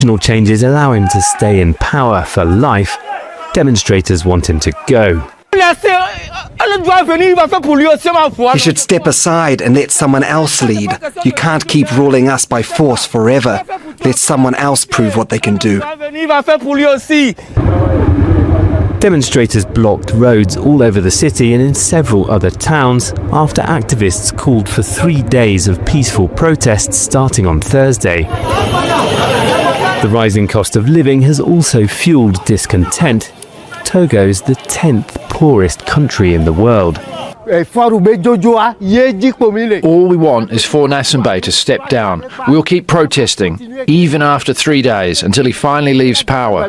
constitutional changes allow him to stay in power for life, demonstrators want him to go. He should step aside and let someone else lead. You can't keep ruling us by force forever. Let someone else prove what they can do. Demonstrators blocked roads all over the city and in several other towns after activists called for 3 days of peaceful protests starting on Thursday. The rising cost of living has also fueled discontent. Togo's the 10th poorest country in the world. All we want is for Gnassingbé to step down. We'll keep protesting, even after 3 days, until he finally leaves power.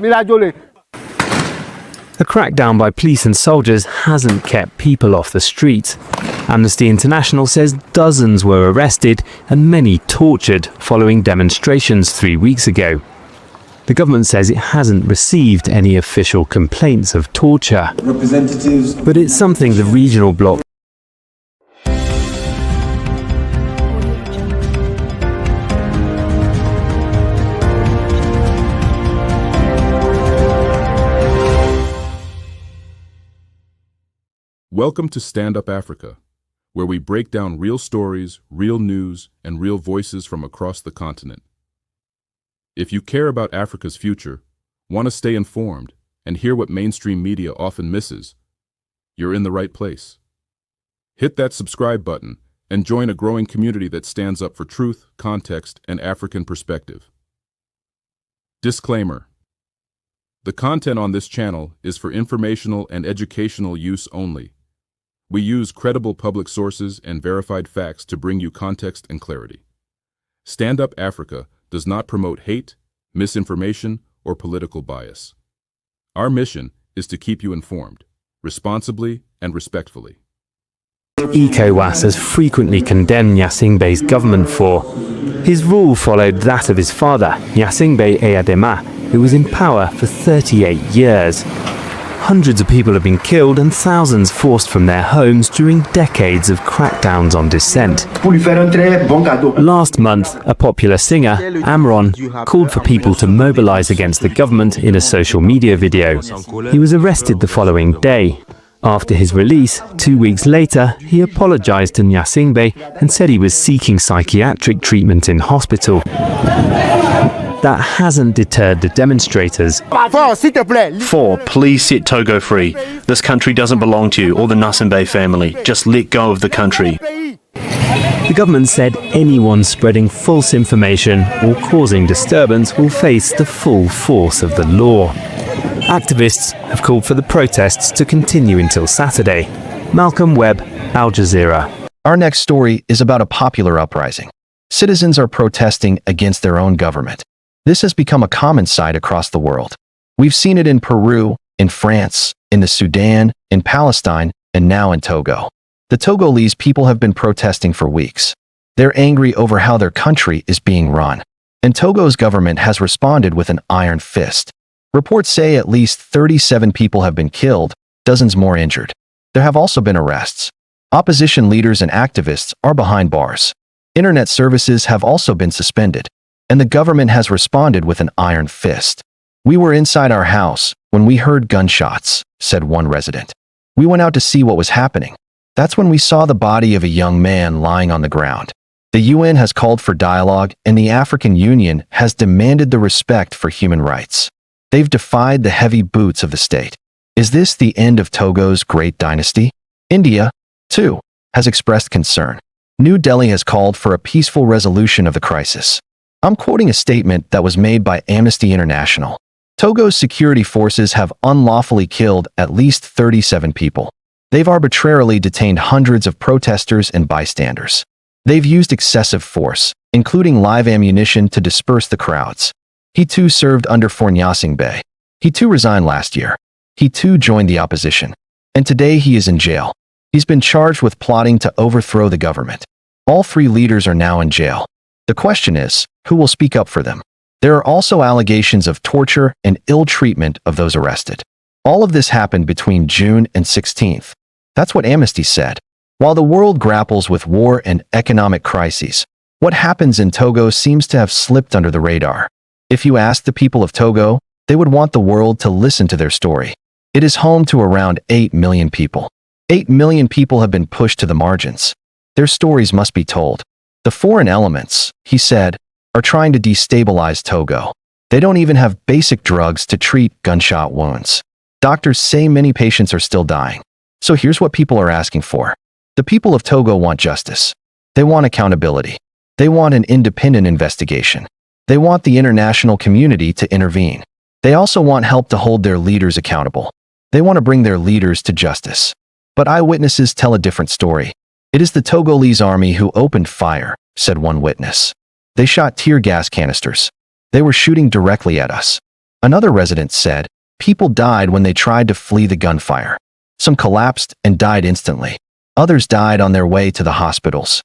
The crackdown by police and soldiers hasn't kept people off the streets. Amnesty International says dozens were arrested and many tortured following demonstrations 3 weeks ago. The government says it hasn't received any official complaints of torture, but it's something the regional bloc Welcome to Stand Up Africa, where we break down real stories, real news, and real voices from across the continent. If you care about Africa's future, want to stay informed, and hear what mainstream media often misses, you're in the right place. Hit that subscribe button and join a growing community that stands up for truth, context, and African perspective. Disclaimer: the content on this channel is for informational and educational use only. We use credible public sources and verified facts to bring you context and clarity. Stand Up Africa does not promote hate, misinformation, or political bias. Our mission is to keep you informed, responsibly and respectfully. ECOWAS has frequently condemned Gnassingbé's government for. His rule followed that of his father, Gnassingbé Eyadema, who was in power for 38 years. Hundreds of people have been killed and thousands forced from their homes during decades of crackdowns on dissent. Last month, a popular singer, Amron, called for people to mobilize against the government in a social media video. He was arrested the following day. After his release, 2 weeks later, he apologized to Gnassingbé and said he was seeking psychiatric treatment in hospital. That hasn't deterred the demonstrators. Please set Togo free. This country doesn't belong to you or the Gnassingbé family. Just let go of the country. The government said anyone spreading false information or causing disturbance will face the full force of the law. Activists have called for the protests to continue until Saturday. Malcolm Webb, Al Jazeera. Our next story is about a popular uprising. Citizens are protesting against their own government. This has become a common sight across the world. We've seen it in Peru, in France, in the Sudan, in Palestine, and now in Togo. The Togolese people have been protesting for weeks. They're angry over how their country is being run. And Togo's government has responded with an iron fist. Reports say at least 37 people have been killed, dozens more injured. There have also been arrests. Opposition leaders and activists are behind bars. Internet services have also been suspended. And the government has responded with an iron fist. We were inside our house when we heard gunshots, said one resident. We went out to see what was happening. That's when we saw the body of a young man lying on the ground. The UN has called for dialogue and the African Union has demanded the respect for human rights. They've defied the heavy boots of the state. Is this the end of Togo's great dynasty? India, too, has expressed concern. New Delhi has called for a peaceful resolution of the crisis. I'm quoting a statement that was made by Amnesty International. Togo's security forces have unlawfully killed at least 37 people. They've arbitrarily detained hundreds of protesters and bystanders. They've used excessive force, including live ammunition to disperse the crowds. He too served under for Gnassingbé. He too resigned last year. He too joined the opposition. And today he is in jail. He's been charged with plotting to overthrow the government. All 3 leaders are now in jail. The question is, who will speak up for them? There are also allegations of torture and ill treatment of those arrested. All of this happened between June and 16th. That's what Amnesty said. While the world grapples with war and economic crises, what happens in Togo seems to have slipped under the radar. If you ask the people of Togo, they would want the world to listen to their story. It is home to around 8 million people. 8 million people have been pushed to the margins. Their stories must be told. The foreign elements, he said, are trying to destabilize Togo. They don't even have basic drugs to treat gunshot wounds. Doctors say many patients are still dying. So here's what people are asking for. The people of Togo want justice. They want accountability. They want an independent investigation. They want the international community to intervene. They also want help to hold their leaders accountable. They want to bring their leaders to justice. But eyewitnesses tell a different story. It is the Togolese army who opened fire, said one witness. They shot tear gas canisters. They were shooting directly at us. Another resident said, people died when they tried to flee the gunfire. Some collapsed and died instantly. Others died on their way to the hospitals.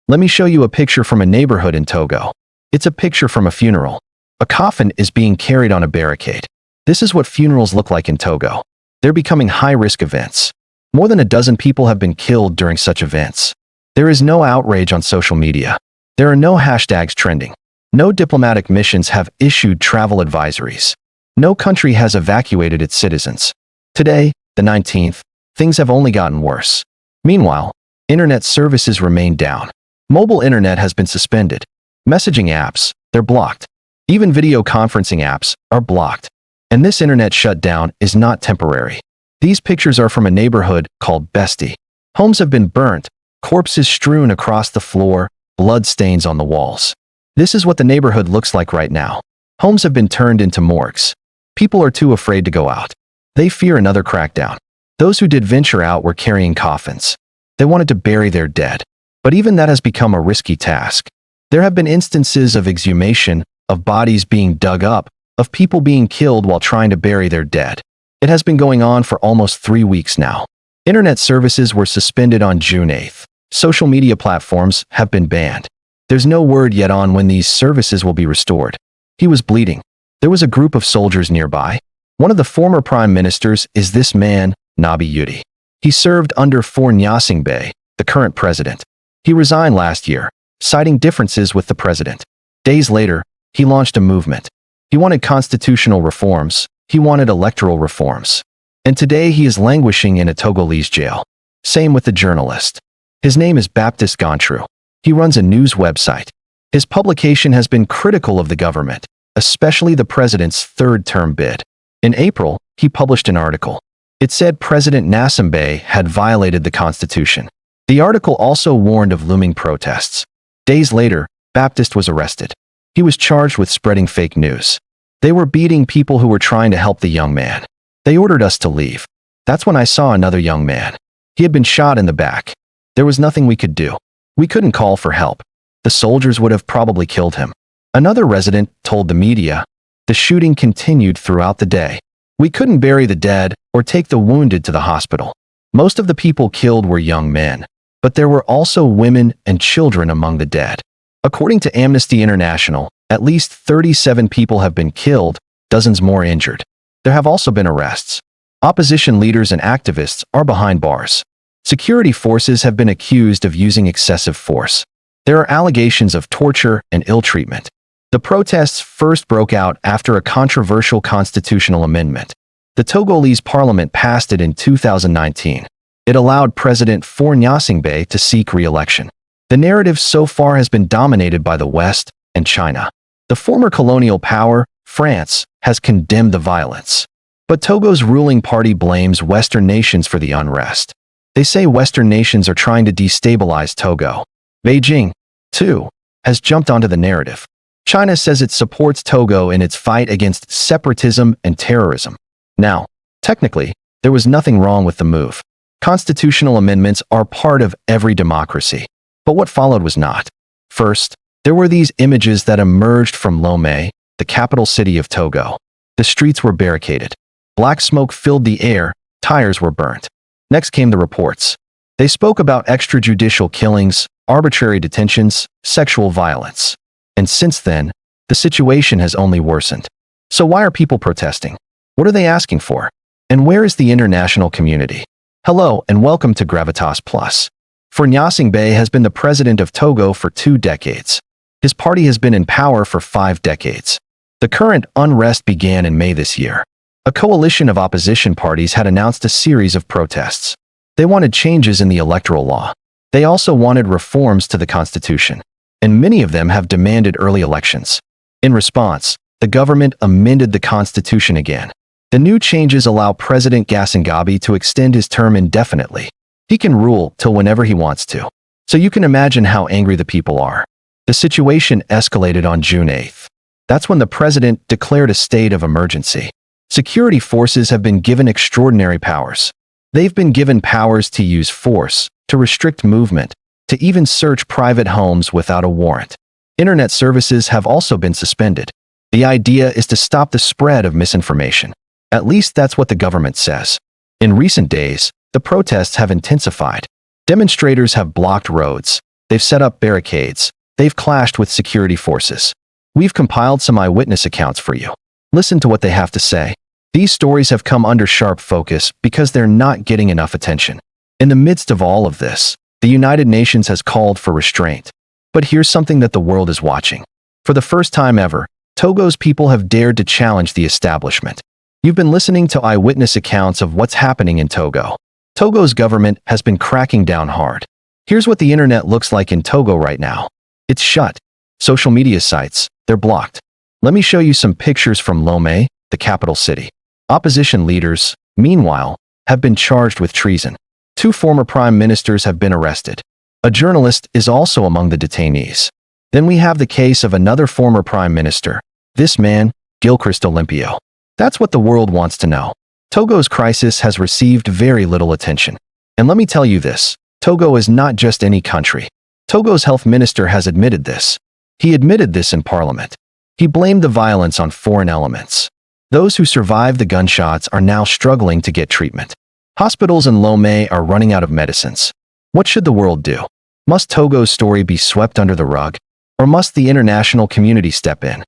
Let me show you a picture from a neighborhood in Togo. It's a picture from a funeral. A coffin is being carried on a barricade. This is what funerals look like in Togo. They're becoming high-risk events. More than a dozen people have been killed during such events. There is no outrage on social media. There are no hashtags trending. No diplomatic missions have issued travel advisories. No country has evacuated its citizens. Today, the 19th, things have only gotten worse. Meanwhile, internet services remain down. Mobile internet has been suspended. Messaging apps, they're blocked. Even video conferencing apps are blocked. And this internet shutdown is not temporary. These pictures are from a neighborhood called Dynasty. Homes have been burnt, corpses strewn across the floor, blood stains on the walls. This is what the neighborhood looks like right now. Homes have been turned into morgues. People are too afraid to go out. They fear another crackdown. Those who did venture out were carrying coffins. They wanted to bury their dead. But even that has become a risky task. There have been instances of exhumation, of bodies being dug up, of people being killed while trying to bury their dead. It has been going on for almost 3 weeks now. Internet services were suspended on June 8th. Social media platforms have been banned. There's no word yet on when these services will be restored. He was bleeding. There was a group of soldiers nearby. One of the former prime ministers is this man, Nabi Yudi. He served under for Nyasingbe, the current president. He resigned last year, citing differences with the president. Days later, he launched a movement. He wanted constitutional reforms. He wanted electoral reforms. And today he is languishing in a Togolese jail. Same with the journalist. His name is Baptiste Gontru. He runs a news website. His publication has been critical of the government, especially the president's third-term bid. In April, he published an article. It said President Gnassingbé had violated the constitution. The article also warned of looming protests. Days later, Baptiste was arrested. He was charged with spreading fake news. They were beating people who were trying to help the young man. They ordered us to leave. That's when I saw another young man. He had been shot in the back. There was nothing we could do. We couldn't call for help. The soldiers would have probably killed him. Another resident told the media. The shooting continued throughout the day. We couldn't bury the dead or take the wounded to the hospital. Most of the people killed were young men, but there were also women and children among the dead. According to Amnesty International, at least 37 people have been killed, dozens more injured. There have also been arrests. Opposition leaders and activists are behind bars. Security forces have been accused of using excessive force. There are allegations of torture and ill treatment. The protests first broke out after a controversial constitutional amendment. The Togolese parliament passed it in 2019. It allowed President Faure Gnassingbé to seek re-election. The narrative so far has been dominated by the West and China. The former colonial power, France, has condemned the violence. But Togo's ruling party blames Western nations for the unrest. They say Western nations are trying to destabilize Togo. Beijing, too, has jumped onto the narrative. China says it supports Togo in its fight against separatism and terrorism. Now, technically, there was nothing wrong with the move. Constitutional amendments are part of every democracy. But what followed was not. First, there were these images that emerged from Lomé, the capital city of Togo. The streets were barricaded. Black smoke filled the air, tires were burnt. Next came the reports. They spoke about extrajudicial killings, arbitrary detentions, sexual violence. And since then, the situation has only worsened. So why are people protesting? What are they asking for? And where is the international community? Hello and welcome to Gravitas Plus. Faure Gnassingbé has been the president of Togo for 2 decades. His party has been in power for 5 decades. The current unrest began in May this year. A coalition of opposition parties had announced a series of protests. They wanted changes in the electoral law. They also wanted reforms to the constitution, and many of them have demanded early elections. In response, the government amended the constitution again. The new changes allow President Gasangabi to extend his term indefinitely. He can rule till whenever he wants to. So you can imagine how angry the people are. The situation escalated on June 8th. That's when the president declared a state of emergency. Security forces have been given extraordinary powers. They've been given powers to use force, to restrict movement, to even search private homes without a warrant. Internet services have also been suspended. The idea is to stop the spread of misinformation. At least that's what the government says. In recent days, the protests have intensified. Demonstrators have blocked roads. They've set up barricades. They've clashed with security forces. We've compiled some eyewitness accounts for you. Listen to what they have to say. These stories have come under sharp focus because they're not getting enough attention. In the midst of all of this, the United Nations has called for restraint. But here's something that the world is watching. For the first time ever, Togo's people have dared to challenge the establishment. You've been listening to eyewitness accounts of what's happening in Togo. Togo's government has been cracking down hard. Here's what the internet looks like in Togo right now. It's shut. Social media sites, they're blocked. Let me show you some pictures from Lomé, the capital city. Opposition leaders, meanwhile, have been charged with treason. 2 former prime ministers have been arrested. A journalist is also among the detainees. Then we have the case of another former prime minister. This man, Gilchrist Olympio. That's what the world wants to know. Togo's crisis has received very little attention. And let me tell you this, Togo is not just any country. Togo's health minister has admitted this. He admitted this in parliament. He blamed the violence on foreign elements. Those who survived the gunshots are now struggling to get treatment. Hospitals in Lomé are running out of medicines. What should the world do? Must Togo's story be swept under the rug? Or must the international community step in?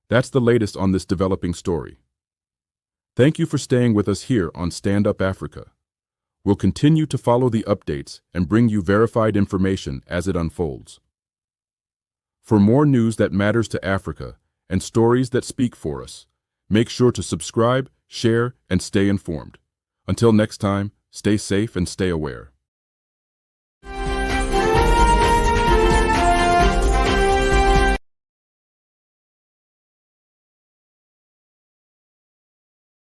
That's the latest on this developing story. Thank you for staying with us here on Stand Up Africa. We'll continue to follow the updates and bring you verified information as it unfolds. For more news that matters to Africa and stories that speak for us, make sure to subscribe, share, and stay informed. Until next time, stay safe and stay aware.